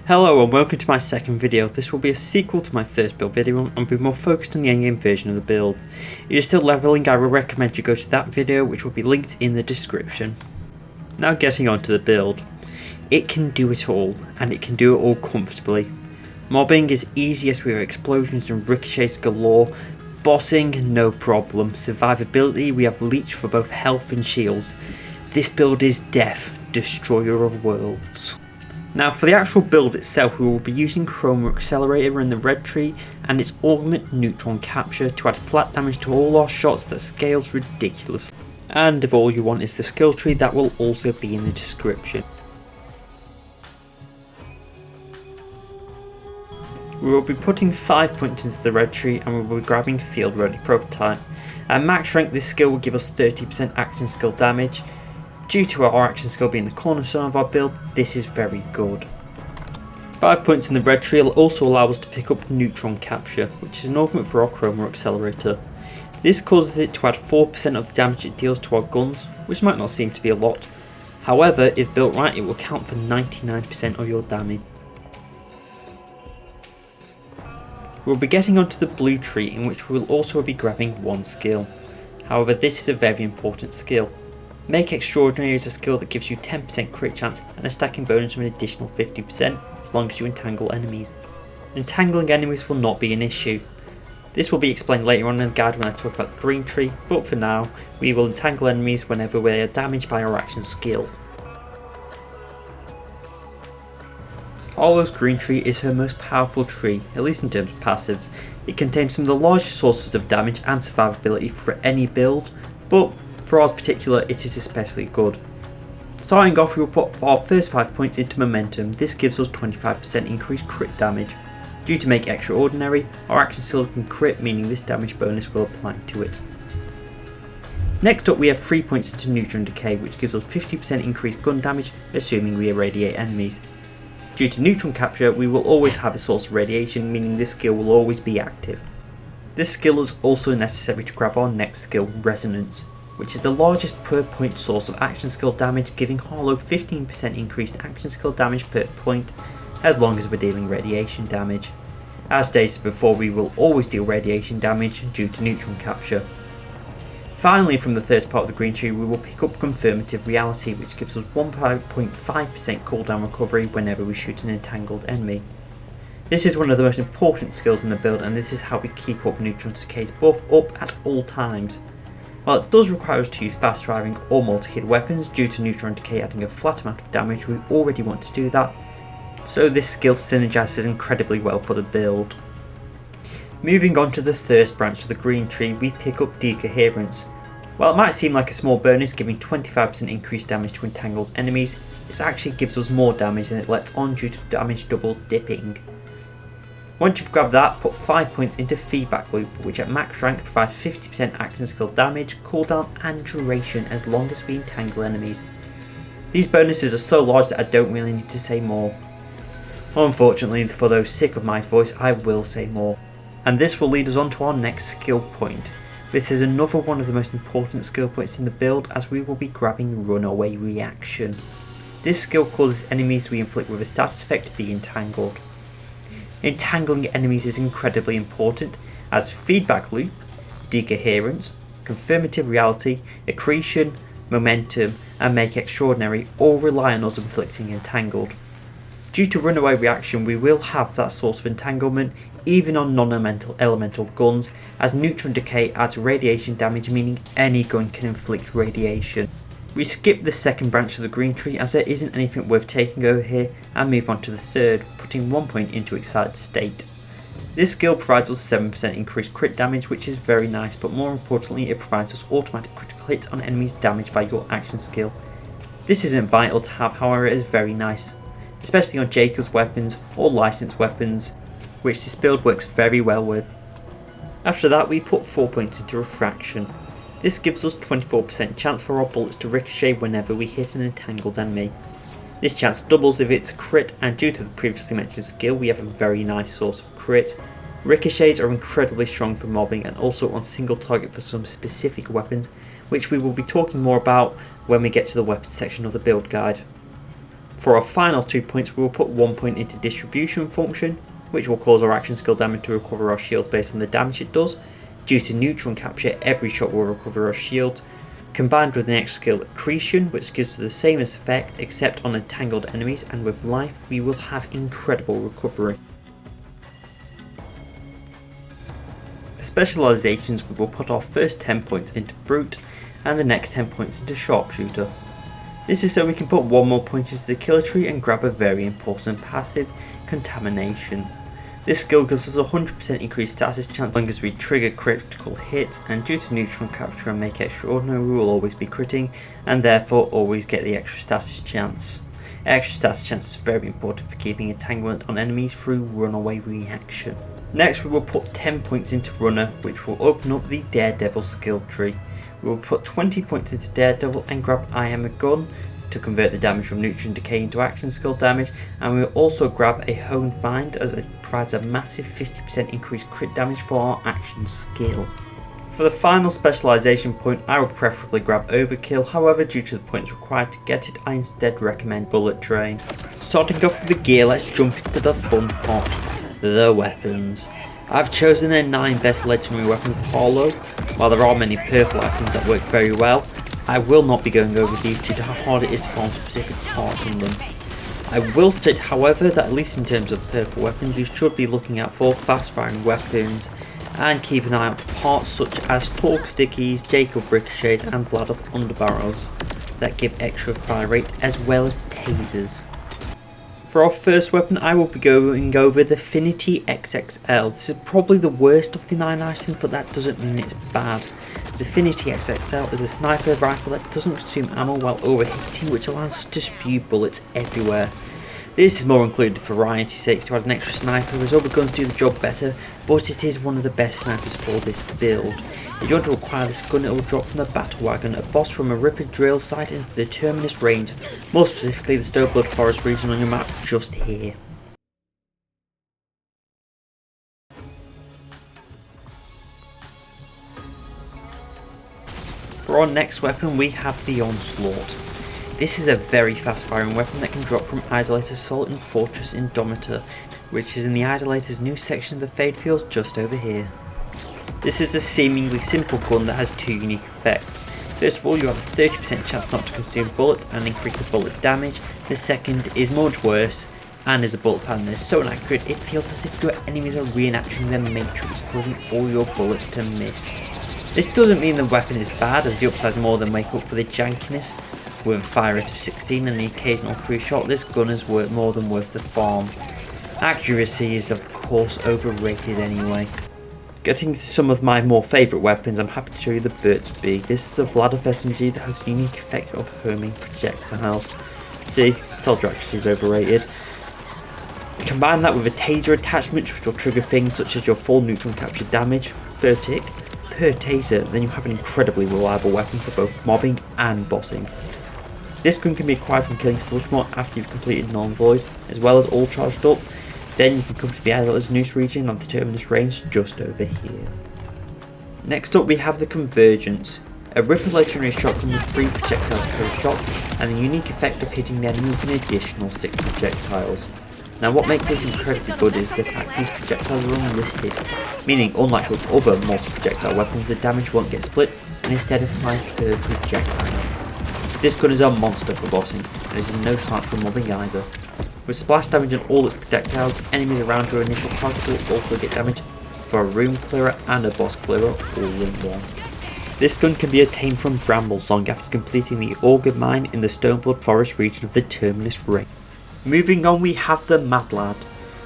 Hello and welcome to my second video. This will be a sequel to my first build video and be more focused on the endgame version of the build. If you're still leveling, I would recommend you go to that video, which will be linked in the description. Now getting on to the build. It can do it all, and it can do it all comfortably. Mobbing is easiest with explosions and ricochets galore. Bossing, no problem. Survivability, we have leech for both health and shield. This build is death, destroyer of worlds. Now for the actual build itself, we will be using Chroma Accelerator in the red tree and its augment neutron capture to add flat damage to all our shots that scales ridiculously. And if all you want is the skill tree, that will also be in the description. We will be putting 5 points into the red tree and we will be grabbing field ready prototype. At max rank, this skill will give us 30% action skill damage. Due to our action skill being the cornerstone of our build, this is very good. 5 points in the red tree will also allow us to pick up neutron capture, which is an augment for our Chroma Accelerator. This causes it to add 4% of the damage it deals to our guns, which might not seem to be a lot. However, if built right, it will count for 99% of your damage. We'll be getting onto the blue tree, in which we will also be grabbing one skill. However, this is a very important skill. Make Extraordinary is a skill that gives you 10% crit chance and a stacking bonus of an additional 50% as long as you entangle enemies. Entangling enemies will not be an issue. This will be explained later on in the guide when I talk about the green tree, but for now, we will entangle enemies whenever they are damaged by our action skill. Harlowe's green tree is her most powerful tree, at least in terms of passives. It contains some of the largest sources of damage and survivability for any build, but for ours particular, it is especially good. Starting off, we will put our first 5 points into momentum. This gives us 25% increased crit damage. Due to make extraordinary, our action skills can crit, meaning this damage bonus will apply to it. Next up, we have 3 points into neutron decay, which gives us 50% increased gun damage, assuming we irradiate enemies. Due to neutron capture, we will always have a source of radiation, meaning this skill will always be active. This skill is also necessary to grab our next skill, Resonance, which is the largest per point source of action skill damage, giving Harlowe 15% increased action skill damage per point as long as we're dealing radiation damage. As stated before, we will always deal radiation damage due to neutron capture. Finally, from the first part of the green tree, we will pick up Confirmative Reality, which gives us 1.5% cooldown recovery whenever we shoot an entangled enemy. This is one of the most important skills in the build, and this is how we keep up neutron decay's buff up at all times. While it does require us to use fast firing or multi-hit weapons due to neutron decay adding a flat amount of damage, we already want to do that, so this skill synergizes incredibly well for the build. Moving on to the first branch of the green tree, we pick up Decoherence. While it might seem like a small bonus giving 25% increased damage to entangled enemies, it actually gives us more damage than it lets on due to damage double dipping. Once you've grabbed that, put 5 points into Feedback Loop, which at max rank provides 50% action skill damage, cooldown and duration as long as we entangle enemies. These bonuses are so large that I don't really need to say more. Unfortunately, for those sick of my voice, I will say more. And this will lead us on to our next skill point. This is another one of the most important skill points in the build, as we will be grabbing Runaway Reaction. This skill causes enemies we inflict with a status effect to be entangled. Entangling enemies is incredibly important, as Feedback Loop, Decoherence, Confirmative Reality, Accretion, Momentum and Make Extraordinary all rely on us inflicting entangled. Due to Runaway Reaction, we will have that source of entanglement even on non-elemental guns, as neutron decay adds radiation damage, meaning any gun can inflict radiation. We skip the second branch of the green tree as there isn't anything worth taking over here, and move on to the third, putting 1 point into Excited State. This skill provides us 7% increased crit damage, which is very nice, but more importantly it provides us automatic critical hits on enemies damaged by your action skill. This isn't vital to have, however it is very nice, especially on Jacob's weapons or licensed weapons, which this build works very well with. After that, we put 4 points into Refraction. This gives us 24% chance for our bullets to ricochet whenever we hit an entangled enemy. This chance doubles if it's a crit, and due to the previously mentioned skill, we have a very nice source of crit. Ricochets are incredibly strong for mobbing and also on single target for some specific weapons, which we will be talking more about when we get to the weapons section of the build guide. For our final 2 points, we will put 1 point into distribution function, which will cause our action skill damage to recover our shields based on the damage it does. Due to neutron capture, every shot will recover our shield, combined with the next skill accretion, which gives the same effect except on entangled enemies, and with life we will have incredible recovery. For specializations, we will put our first 10 points into brute and the next 10 points into sharpshooter. This is so we can put 1 more point into the killer tree and grab a very important passive, contamination. This skill gives us a 100% increased status chance as long as we trigger critical hits, and due to neutron capture and make extraordinary, we will always be critting and therefore always get the extra status chance. Extra status chance is very important for keeping entanglement on enemies through runaway reaction. Next we will put 10 points into runner, which will open up the daredevil skill tree. We will put 20 points into daredevil and grab I am a gun to convert the damage from neutron decay into action skill damage, and we will also grab a honed mind as it provides a massive 50% increased crit damage for our action skill. For the final specialization point, I would preferably grab overkill, however due to the points required to get it I instead recommend bullet train. Starting off with the gear, let's jump into the fun part, the weapons. I've chosen the 9 best legendary weapons of Harlowe. While there are many purple items that work very well, I will not be going over these due to how hard it is to find specific parts on them. I will state however that at least in terms of purple weapons, you should be looking out for fast firing weapons and keep an eye out for parts such as Torque Stickies, Jacob Ricochets and Vlad of Underbarrels that give extra fire rate, as well as tasers. For our first weapon, I will be going over the Finnity XXX-L. This is probably the worst of the 9 items, but that doesn't mean it's bad. The Finnity XXX-L is a sniper rifle that doesn't consume ammo while overheating, which allows us to spew bullets everywhere. This is more included for variety's sake to add an extra sniper, as other guns do the job better, but it is one of the best snipers for this build. If you want to acquire this gun, it will drop from the battle wagon, a boss from a Ripper drill site into the Terminus range, more specifically the Snowblood Forest region on your map just here. For our next weapon, we have the Onslaught. This is a very fast firing weapon that can drop from Idolator's Assault and Fortress Indomitor, which is in the Idolator's new section of the Fade Fields just over here. This is a seemingly simple gun that has 2 unique effects. First of all, you have a 30% chance not to consume bullets and increase the bullet damage. The second is much worse and is a bullet pattern that is so inaccurate it feels as if your enemies are reenacting the Matrix, causing all your bullets to miss. This doesn't mean the weapon is bad, as the upsides more than make up for the jankiness. With a fire rate of 16 and the occasional free shot, this gun is more than worth the farm. Accuracy is of course overrated anyway. Getting to some of my more favourite weapons, I'm happy to show you the Burt's Beak. This is a Vlad of SMG that has a unique effect of homing projectiles. See, told you accuracy is overrated. Combine that with a taser attachment, which will trigger things such as your full neutron capture damage per tick, per taser, then you have an incredibly reliable weapon for both mobbing and bossing. This gun can be acquired from killing Sludgemore after you've completed Non-Void, as well as all charged up. Then you can come to the Idolator's Noose region on the Terminus range just over here. Next up we have the Convergence, a Ripper legendary shotgun with 3 projectiles per shot and the unique effect of hitting the enemy with an additional 6 projectiles. Now what makes this incredibly good is the fact these projectiles are unlisted, meaning unlike with other multi-projectile weapons, the damage won't get split and instead applied per projectile. This gun is a monster for bossing, and it is no slouch for mobbing either. With splash damage on all its projectiles, enemies around your initial target will also get damage for a room clearer and a boss clearer all in one. This gun can be obtained from Bramblesong after completing the Auger Mine in the Stoneblood Forest region of the Terminus Ring. Moving on, we have the Madlad.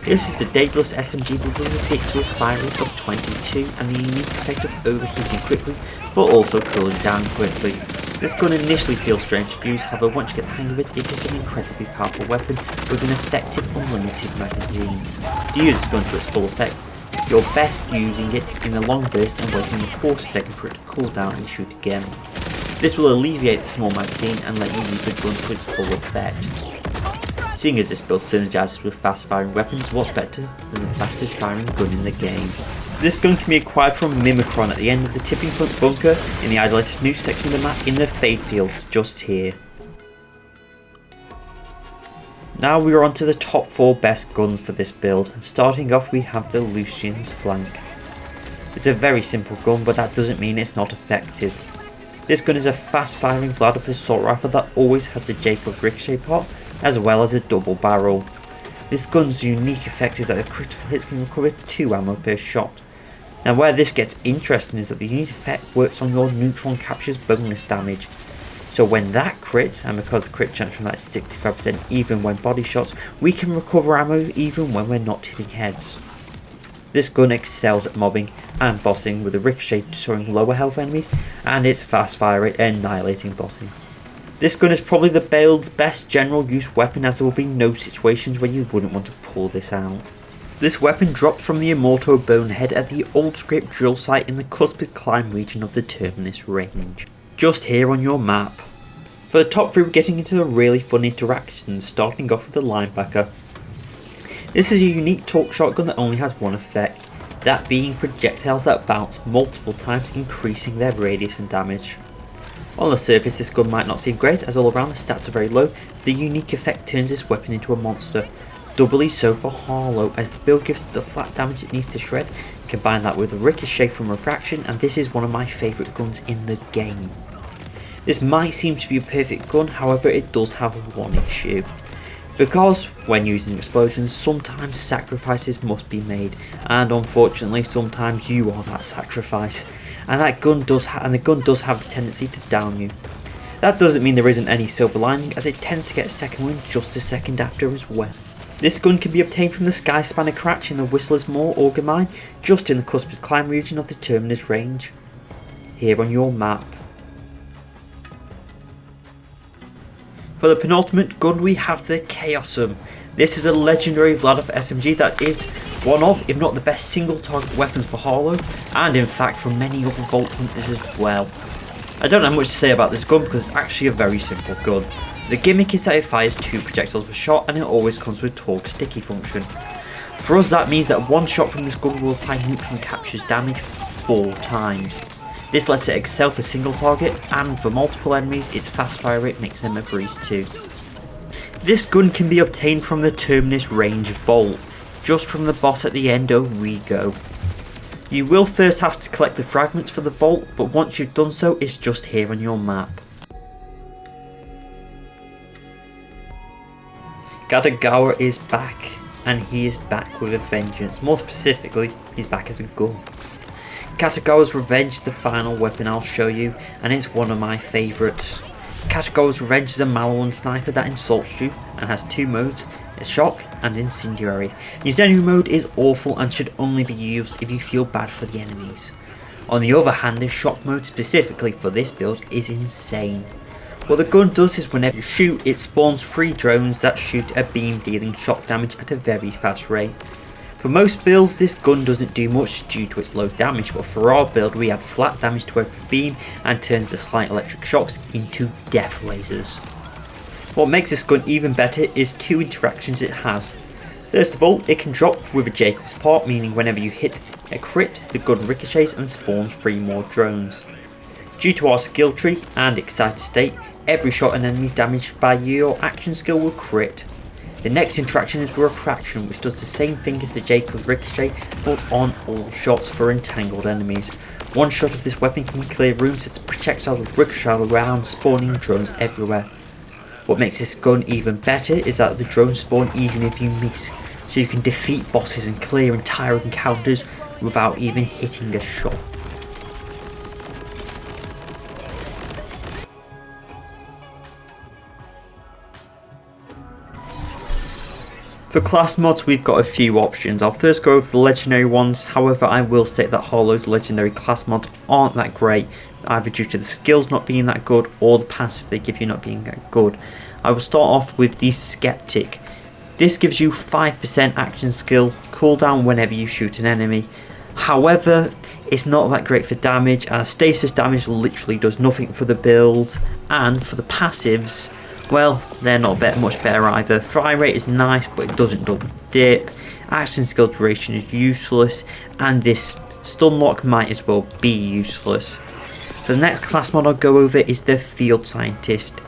This is the Daedalus SMG with a ridiculous fire rate of 22 and the unique effect of overheating quickly but also cooling down quickly. This gun initially feels strange to use, however once you get the hang of it, it is an incredibly powerful weapon with an effective unlimited magazine. To use this gun to its full effect, you're best using it in a long burst and waiting a quarter second for it to cool down and shoot again. This will alleviate the small magazine and let you use the gun to its full effect. Seeing as this build synergizes with fast firing weapons, what's better than the fastest firing gun in the game? This gun can be acquired from Mimicron at the end of the Tipping Point bunker in the Idolator's Noose section of the map in the Fade Fields just here. Now we are on to the top 4 best guns for this build, and starting off we have the Lucian Flank. It's a very simple gun, but that doesn't mean it's not effective. This gun is a fast firing Vlad assault rifle that always has the Jacob's ricochet pot as well as a double barrel. This gun's unique effect is that the critical hits can recover 2 ammo per shot. Now where this gets interesting is that the unique effect works on your neutron capture's bonus damage. So when that crits, and because the crit chance from that is 65% even when body shots, we can recover ammo even when we're not hitting heads. This gun excels at mobbing and bossing with a ricochet destroying lower health enemies and its fast fire rate annihilating bossing. This gun is probably the build's best general use weapon, as there will be no situations where you wouldn't want to pull this out. This weapon drops from the Immortal Bonehead at the old script drill site in the Cuspid Climb region of the Terminus range, just here on your map. For the top 3 we're getting into the really fun interactions, starting off with the Linebacker. This is a unique torque shotgun that only has one effect, that being projectiles that bounce multiple times, increasing their radius and damage. On the surface this gun might not seem great, as all around the stats are very low. The unique effect turns this weapon into a monster, doubly so for Harlowe, as the build gives the flat damage it needs to shred. Combine that with a ricochet from refraction, and this is one of my favourite guns in the game. This might seem to be a perfect gun, however it does have one issue. Because when using explosions, sometimes sacrifices must be made, and unfortunately sometimes you are that sacrifice, and the gun does have the tendency to down you. That doesn't mean there isn't any silver lining, as it tends to get a second wind just a second after as well. This gun can be obtained from the Sky Spanner Cratch in the Whistler's Moor Auger Mine, just in the Cuspid Climb region of the Terminus range, here on your map. For the penultimate gun we have the Kaosm. This is a legendary Vladov SMG that is one of, if not the best single target weapons for Harlowe, and in fact for many other Vault Hunters as well. I don't have much to say about this gun because it's actually a very simple gun. The gimmick is that it fires 2 projectiles per shot, and it always comes with torque sticky function. For us that means that one shot from this gun will apply neutron capture's damage 4 times. This lets it excel for single target, and for multiple enemies its fast fire rate makes them a breeze too. This gun can be obtained from the Terminus range vault, just from the boss at the end of Rego. You will first have to collect the fragments for the vault, but once you've done so it's just here on your map. Katagawa is back, and he is back with a vengeance. More specifically, he's back as a gun. Katagawa's Revenge is the final weapon I'll show you, and it's one of my favourites. Katagawa's Revenge is a malevolent sniper that insults you and has 2 modes, Shock and Incendiary. Incendiary mode is awful and should only be used if you feel bad for the enemies. On the other hand, the Shock mode specifically for this build is insane. What the gun does is whenever you shoot, it spawns 3 drones that shoot a beam dealing shock damage at a very fast rate. For most builds this gun doesn't do much due to its low damage, but for our build we add flat damage to every beam and turns the slight electric shocks into death lasers. What makes this gun even better is 2 interactions it has. First of all, it can drop with a Jacob's part, meaning whenever you hit a crit the gun ricochets and spawns 3 more drones. Due to our skill tree and excited state, every shot an enemy is damaged by your action skill will crit. The next interaction is refraction, which does the same thing as the Jacob's ricochet but on all shots for entangled enemies. One shot of this weapon can clear rooms as projectiles will ricochet around, spawning drones everywhere. What makes this gun even better is that the drones spawn even if you miss, so you can defeat bosses and clear entire encounters without even hitting a shot. For class mods we've got a few options. I'll first go over the legendary ones, however I will state that Harlowe's legendary class mods aren't that great, either due to the skills not being that good or the passive they give you not being that good. I will start off with the Skeptic. This gives you 5% action skill cooldown whenever you shoot an enemy. However, it's not that great for damage, as stasis damage literally does nothing for the build, and for the passives, well, they're not much better either. Fire rate is nice, but it doesn't double dip. Action skill duration is useless, and this stun lock might as well be useless. For the next class mod I'll go over is the Field Scientist.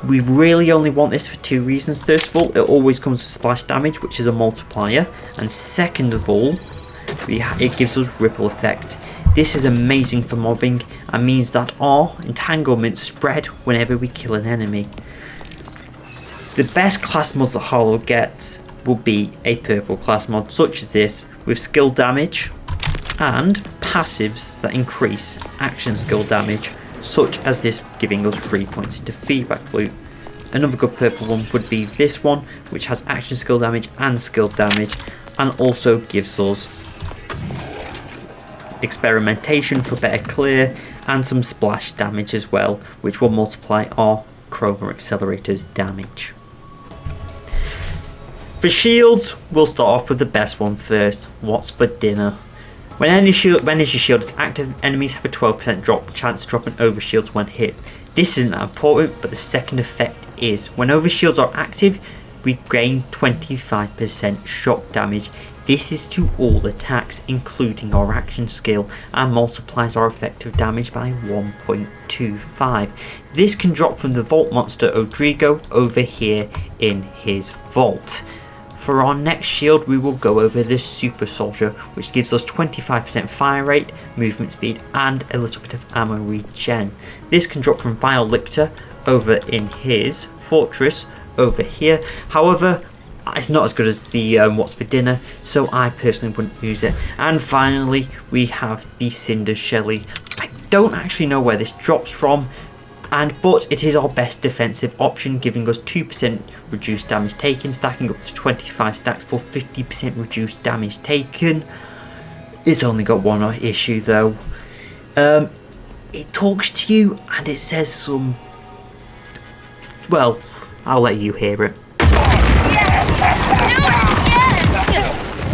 We really only want this for two reasons. First of all, it always comes with splash damage, which is a multiplier, and second of all, it gives us ripple effect. This is amazing for mobbing and means that our entanglements spread whenever we kill an enemy. The best class mods that Harlowe gets will be a purple class mod such as this, with skill damage and passives that increase action skill damage, such as this giving us 3 points into feedback loop. Another good purple one would be this one, which has action skill damage and skill damage, and also gives us experimentation for better clear and some splash damage as well, which will multiply our Chroma Accelerator's damage. For shields, we'll start off with the best one first. What's for dinner? When energy shield is active, enemies have a 12% chance of dropping overshields when hit. This isn't that important, but the second effect is. When overshields are active, we gain 25% shock damage. This is to all attacks, including our action skill, and multiplies our effective damage by 1.25. This can drop from the vault monster Rodrigo over here in his vault. For our next shield, we will go over the Super Soldier, which gives us 25% fire rate, movement speed, and a little bit of ammo regen. This can drop from Vile Lictor over in his fortress over here. However, it's not as good as the What's for Dinner, so I personally wouldn't use it. And finally, we have the Cindershelly. I don't actually know where this drops from, but it is our best defensive option, giving us 2% reduced damage taken, stacking up to 25 stacks for 50% reduced damage taken. It's only got one issue though. It talks to you and it says some... well, I'll let you hear it. Yes!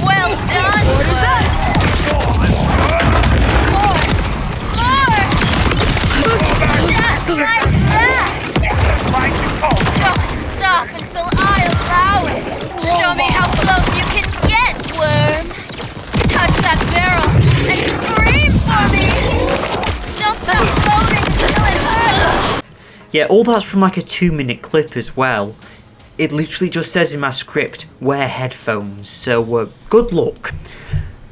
Well done! What is that? Don't stop until I allow it. Show me how close you can get, worm. Touch that barrel and scream for me. Don't stop floating until it hurts. Yeah, all that's from like a 2-minute clip as well. It literally just says in my script, wear headphones, so good luck.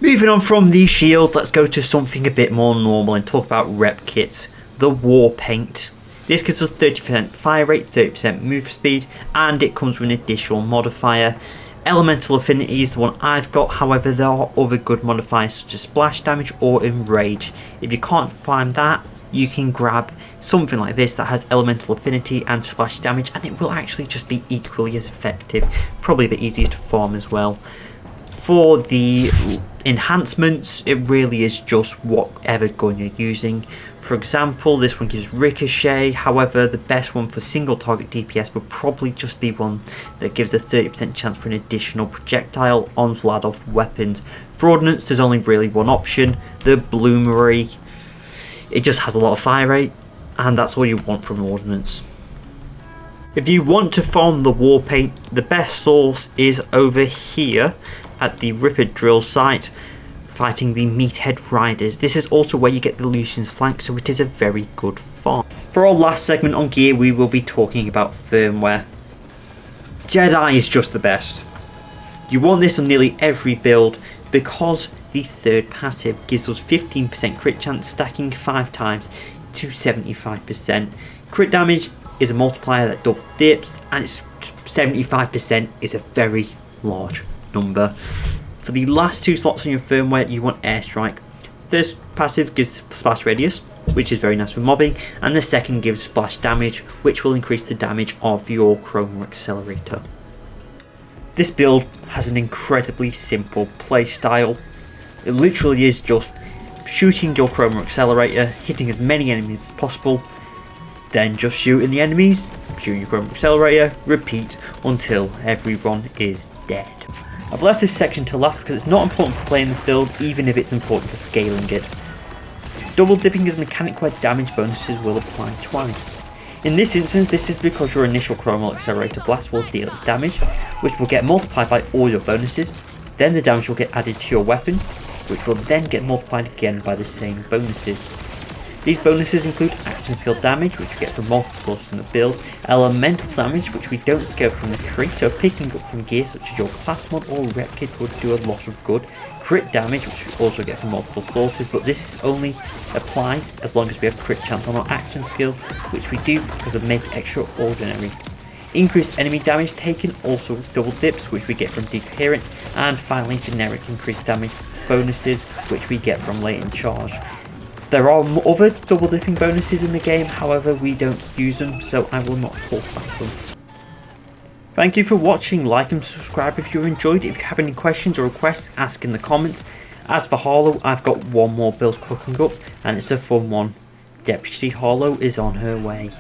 Moving on from these shields, let's go to something a bit more normal and talk about rep kits. The War Paint. This gives us 30% fire rate, 30% move speed, and it comes with an additional modifier. Elemental Affinity is the one I've got, however there are other good modifiers such as splash damage or enrage. If you can't find that, you can grab something like this that has elemental affinity and splash damage, and it will actually just be equally as effective, probably a bit easier to farm as well. For the enhancements, it really is just whatever gun you're using. For example, this one gives ricochet, however the best one for single target DPS would probably just be one that gives a 30% chance for an additional projectile on Vlad weapons. For Ordnance, there's only really one option, the Bloomery. It just has a lot of fire rate, and that's all you want from Ordnance. If you want to farm the War Paint, the best source is over here at the Ripper Drill site, fighting the Meathead Riders. This is also where you get the Lucian Flank, so it is a very good farm. For our last segment on gear, we will be talking about firmware. Jedi is just the best. You want this on nearly every build because the third passive gives us 15% crit chance, stacking 5 times to 75%. Crit damage is a multiplier that double dips, and it's 75% is a very large number. For the last 2 slots on your firmware, you want Airstrike. First passive gives splash radius, which is very nice for mobbing, and the second gives splash damage, which will increase the damage of your Chroma Accelerator. This build has an incredibly simple playstyle. It literally is just shooting your Chroma Accelerator, hitting as many enemies as possible, then just shooting the enemies, shooting your Chroma Accelerator, repeat until everyone is dead. I've left this section to last because it's not important for playing this build, even if it's important for scaling it. Double dipping is a mechanic where damage bonuses will apply twice. In this instance, this is because your initial Chroma Accelerator blast will deal its damage, which will get multiplied by all your bonuses, then the damage will get added to your weapon, which will then get multiplied again by the same bonuses. These bonuses include action skill damage, which we get from multiple sources in the build, elemental damage, which we don't scale from the tree, so picking up from gear such as your class mod or repkit would do a lot of good. Crit damage, which we also get from multiple sources, but this only applies as long as we have crit chance on our action skill, which we do because of Make Extraordinary. Increased enemy damage taken, also double dips, which we get from Decoherence, and finally generic increased damage bonuses, which we get from Latent Charge. There are other double dipping bonuses in the game, however we don't use them, so I will not talk about them. Thank you for watching. Like and subscribe if you enjoyed. If you have any questions or requests, ask in the comments. As for Harlowe, I've got one more build cooking up, and it's a fun one. Deputy Harlowe is on her way.